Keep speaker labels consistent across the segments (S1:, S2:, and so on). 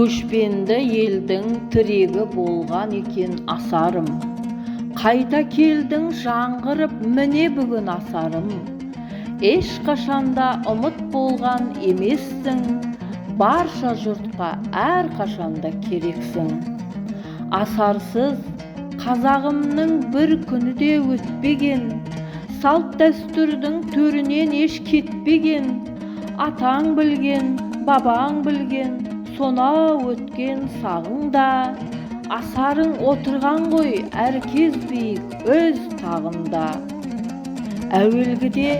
S1: Көшпенді елдің тірегі болған екен асарым. Қайта келдің жаңғырып міне бүгін асарым. Ешқашанда ұмыт болған емессің, барша жұртқа әрқашанда керексің. Асарсыз қазағымның бір күні де өтпеген, салт дәстүрдің төрінен еш кетпеген. Атаң білген, бабаң білген, сонау өткен сағыңда, асарың отырған ғой әркез биік өз тағында. Әуелгіде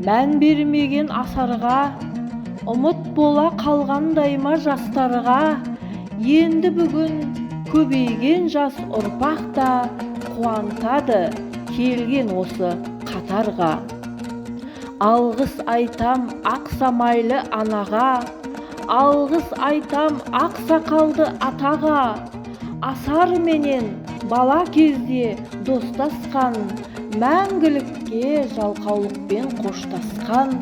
S1: мән бермеген асарға, ұмыт бола қалғандай ма жастарға, енді бүгін көбейген жас ұрпақта қуантады келген осы қатарға. Алғыс айтам ақ самайлы анаға, алғыс айтам ақ сақалды атаға. Асар менен бала кезде достасқан, мәңгілікке жалқаулықпен қоштасқан.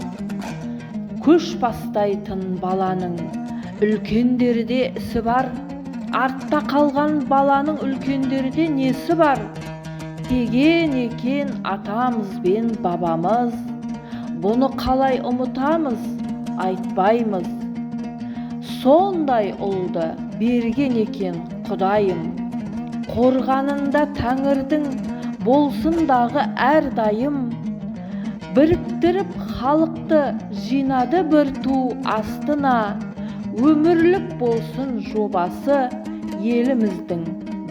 S1: Көш бастайтын баланың үлкендерде ісі бар, артта қалған баланың үлкендерде несі бар? Деген екен атамыз бен бабамыз, бұны қалай ұмытамыз, айтпаймыз. Сондай ұлды берген екен Құдайым, қорғанында Тәңірдің болсындағы әрдайым. Біріктіріп халықты жинады бір ту астына, өмірлік болсын жобасы еліміздің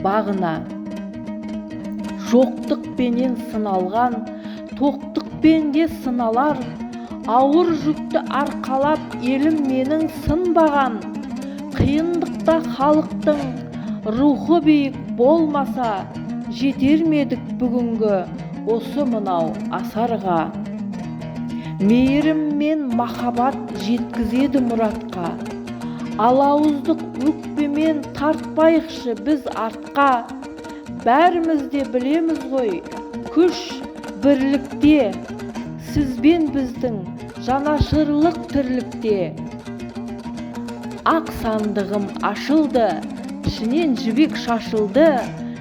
S1: бағына. Жоқтықпенен сыналған, тоқтықпен де сыналар, ауыр жүкті арқалап елім менің сынбаған. Қиындықта халықтың рухы биік болмаса, жетер медік бүгінгі осы мынау асарға. Мейірім мен махаббат жеткізеді мұратқа, алауыздық өкпемен тартпайықшы біз артқа. Бәріміз де білеміз ғой, күш бірлікте, сізбен біздің жанашырлық тірлікте. Ақ сандығым ашылды, ішінен жібек шашылды,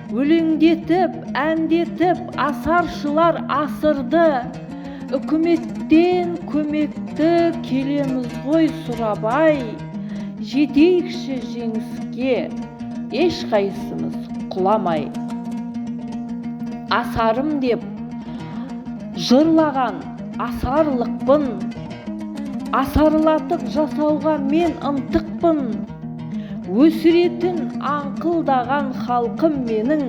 S1: өлеңдетіп, әндетіп, асаршылар асырды. Үкіметтен көмекті келеміз ғой сұрабай, жетейікші жеңіске ешқайсымыз құламай. Асарым деп жырлаған асарлықпын, асарлатып жасауға мен ынтықпын. Өсіретін аңқылдаған халқым менің,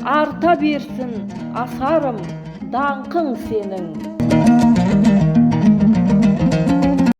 S1: арта берсін асарым, даңқың сенің.